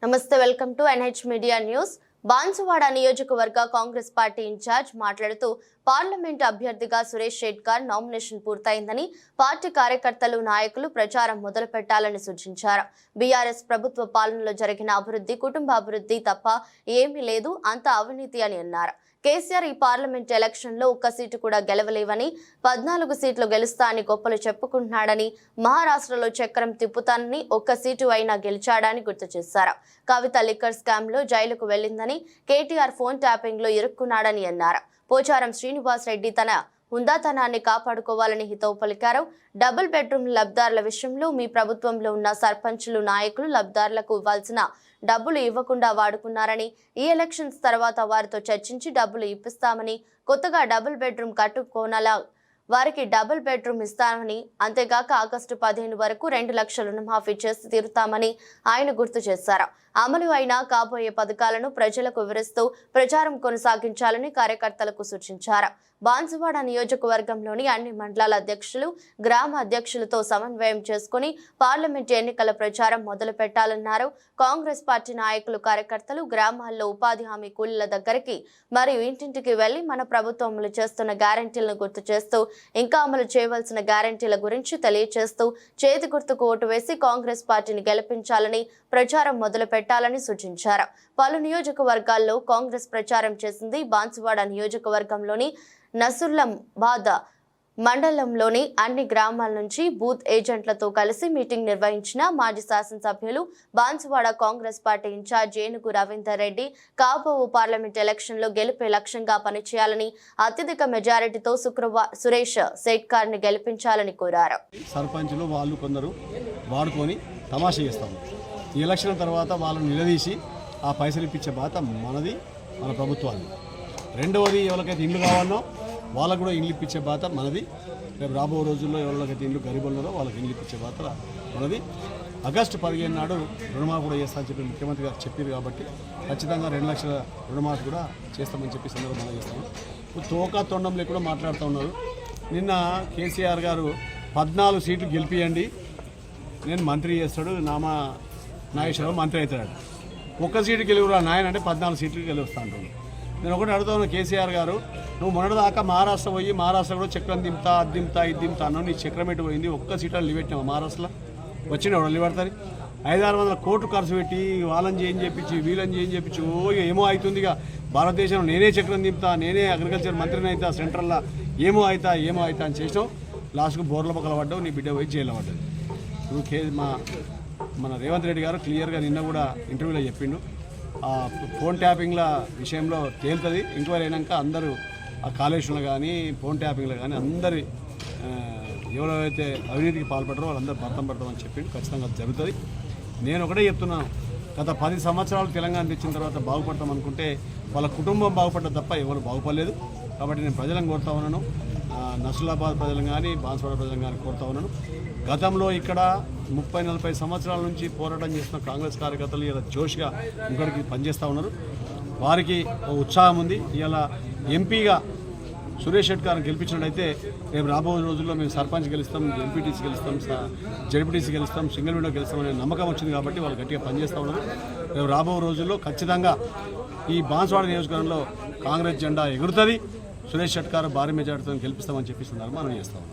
నమస్తే, welcome to NH media news. Banswada నియోజకవర్గ Congress party incharge మాట్లాడుతూ పార్లమెంట్ అభ్యర్థిగా సురేష్ షెట్కర్ నామినేషన్ పూర్తయిందని, పార్టీ కార్యకర్తలు నాయకులు ప్రచారం మొదలు పెట్టాలని సూచించారు. బీఆర్ఎస్ ప్రభుత్వ పాలనలో జరిగిన అభివృద్ధి కుటుంబ అభివృద్ధి తప్ప ఏమీ లేదు, అంతా అవినీతి అని అన్నారు. కేసీఆర్ ఈ పార్లమెంట్ ఎలక్షన్ లో ఒక్క సీటు కూడా గెలవలేవని, 14 సీట్లు గెలుస్తా అని గొప్పలు చెప్పుకుంటున్నాడని, మహారాష్ట్రలో చక్రం తిప్పుతానని, ఒక్క సీటు అయినా గెలిచాడని గుర్తు చేశారు. కవిత లిక్కర్ స్కామ్ లో జైలుకు వెళ్లిందని, కేటీఆర్ ఫోన్ ట్యాపింగ్ లో ఇరుక్కున్నాడని అన్నారు. పోచారం శ్రీనివాస్ రెడ్డి తన హుందాతనాన్ని కాపాడుకోవాలని హితవు పలికారు. డబుల్ బెడ్రూమ్ లబ్ధారుల విషయంలో మీ ప్రభుత్వంలో ఉన్న సర్పంచులు నాయకులు లబ్ధారులకు ఇవ్వాల్సిన డబ్బులు ఇవ్వకుండా వాడుకున్నారని, ఈ ఎలక్షన్స్ తర్వాత వారితో చర్చించి డబ్బులు ఇప్పిస్తామని, కొత్తగా డబుల్ బెడ్రూమ్ కట్టుకోనలా వారికి డబుల్ బెడ్రూమ్ ఇస్తామని, అంతేగాక ఆగస్టు 15 వరకు 2 లక్షల రుణమాఫీ చేసి తీరుతామని ఆయన గుర్తు చేశారు. అమలు అయిన కాబోయే పథకాలను ప్రజలకు వివరిస్తూ ప్రచారం కొనసాగించాలని కార్యకర్తలకు సూచించారు. బాన్సువాడ నియోజకవర్గంలోని అన్ని మండలాల అధ్యక్షులు, గ్రామ అధ్యక్షులతో సమన్వయం చేసుకుని పార్లమెంట్ ఎన్నికల ప్రచారం మొదలు పెట్టాలన్నారు. కాంగ్రెస్ పార్టీ నాయకులు, కార్యకర్తలు గ్రామాల్లో ఉపాధి హామీ కూలీల దగ్గరికి మరియు ఇంటింటికి వెళ్లి మన ప్రభుత్వం అమలు చేస్తున్న గ్యారెంటీలను గుర్తు చేస్తూ, ఇంకా అమలు చేయవలసిన గ్యారెంటీల గురించి తెలియజేస్తూ చేతి గుర్తుకు ఓటు వేసి కాంగ్రెస్ పార్టీని గెలిపించాలని ప్రచారం మొదలు పెట్టాలని సూచించారు. పలు నియోజకవర్గాల్లో కాంగ్రెస్ ప్రచారం చేసింది. బాన్సువాడ నియోజకవర్గంలోని నసుర్లాబాద్ మండలంలోని అన్ని గ్రామాల నుంచి బూత్ ఏజెంట్లతో కలిసి మీటింగ్ నిర్వహించిన మాజీ శాసనసభ్యులు, బాన్సువాడ కాంగ్రెస్ పార్టీ ఇన్ఛార్జ్ ఏనుగు రవీందర్ రెడ్డి కాబో పార్లమెంట్ ఎలక్షన్ లో గెలిపే లక్ష్యంగా పనిచేయాలని, అత్యధిక మెజారిటీతో సురేష్ షెట్కర్ ని గెలిపించాలని కోరారు. సర్పంచులు వాళ్ళు కొందరు వాడుకొని తమాషా చేస్తాము. ఈ ఎలక్షన్ తర్వాత వాళ్ళని నిలదీసి ఆ పైసలు ఇప్పించే బాధ్యత మనది, మన ప్రభుత్వాన్ని. రెండవది, ఎవరికైతే ఇండ్లు కావాలనో వాళ్ళకు కూడా ఇండ్లు ఇప్పించే బాధ్యత మనది. రేపు రాబో రోజుల్లో ఎవరికైతే ఇండ్లు గరీబులున్నారో వాళ్ళకి ఇండ్లు ఇప్పించే బాధ్యత మనది. ఆగస్టు 15 నాడు రుణమాఫీ కూడా చేస్తా అని చెప్పి ముఖ్యమంత్రి గారు చెప్పారు కాబట్టి ఖచ్చితంగా 2 లక్షల రుణమాఫీ కూడా చేస్తామని చెప్పి సందర్భంగా చేస్తాము. తోకా తొండం లేకుండా మాట్లాడుతూ ఉన్నారు. నిన్న కేసీఆర్ గారు 14 సీట్లు గెలిపియండి, నేను మంత్రి చేస్తాడు, నాగేశ్వరరావు మంత్రి అవుతాడు. ఒక్క సీటు గెలువురా నాయన అంటే 14 సీట్లు గెలుస్తా అంటున్నాడు. నేను ఒకటి అడుగుతాను, కేసీఆర్ గారు, నువ్వు మొన్నటిదాకా మహారాష్ట్ర పోయి మహారాష్ట్ర కూడా చక్రం దింపుతా, అది దింపుతా, ఇది దింపుతా అన్నావు. నీ చక్రం ఎటు పోయింది? ఒక్క సీట్లు నిలబెట్టినావు మహారాష్ట్రలో? వచ్చినావు నిలబెడతారు. 500-600 కోట్లు ఖర్చు పెట్టి వాళ్ళని చేయం చెప్పించి వీళ్ళని చేయం చెప్పించి ఏమో అవుతుంది. ఇక భారతదేశంలో నేనే చక్రం దింపుతా, నేనే అగ్రికల్చర్ మంత్రిని అవుతా, సెంట్రల్లో ఏమో అవుతా అని చేసినావు. లాస్ట్కు బోర్ల పక్కల పడ్డావు, నీ బిడ్డ పోయి జైల్లో పడ్డది. నువ్వు మన రేవంత్ రెడ్డి గారు క్లియర్గా నిన్న కూడా ఇంటర్వ్యూలో చెప్పిండు, ఆ ఫోన్ ట్యాపింగ్ల విషయంలో తేలుతుంది. ఎంక్వైరీ అయినాక అందరూ ఆ కాళేశ్వరంలో కానీ ఫోన్ ట్యాపింగ్లో కానీ అందరి ఎవరైతే అవినీతికి పాల్పడరో వాళ్ళందరూ భర్తం పడతామని చెప్పిండు. ఖచ్చితంగా జరుగుతుంది. నేను ఒకటే చెప్తున్నాను, గత 10 సంవత్సరాలు తెలంగాణ తెచ్చిన తర్వాత బాగుపడతాం అనుకుంటే వాళ్ళ కుటుంబం బాగుపడ్డ తప్ప ఎవరు బాగుపడలేదు. కాబట్టి నేను ప్రజలను కోరుతా ఉన్నాను, నసులాబాద్ ప్రజలను కానీ బాన్సువాడ ప్రజలను కానీ కోరుతా ఉన్నాను. గతంలో ఇక్కడ 30-40 సంవత్సరాల నుంచి పోరాటం చేస్తున్న కాంగ్రెస్ కార్యకర్తలు ఇలా జోష్గా ఇంకొకరికి పనిచేస్తూ ఉన్నారు. వారికి ఉత్సాహం ఉంది. ఇలా ఎంపీగా సురేష్ షెట్కర్ని గెలిపించినట్టయితే రేపు రాబోయే రోజుల్లో మేము సర్పంచ్ గెలుస్తాం, ఎంపీటీసీ గెలుస్తాం, జడ్పీటీసీ గెలుస్తాం, సింగిల్ విండో గెలుస్తాం అనే నమ్మకం వచ్చింది. కాబట్టి వాళ్ళు గట్టిగా పనిచేస్తూ ఉన్నారు. రేపు రాబోయే రోజుల్లో ఖచ్చితంగా ఈ బాన్సువాడ నియోజకవర్గంలో కాంగ్రెస్ జెండా ఎగురుతుంది. సురేష్ షెట్కర్ భారీ మెజార్టీతో గెలిపిస్తామని చెప్పి మనం చేస్తాం.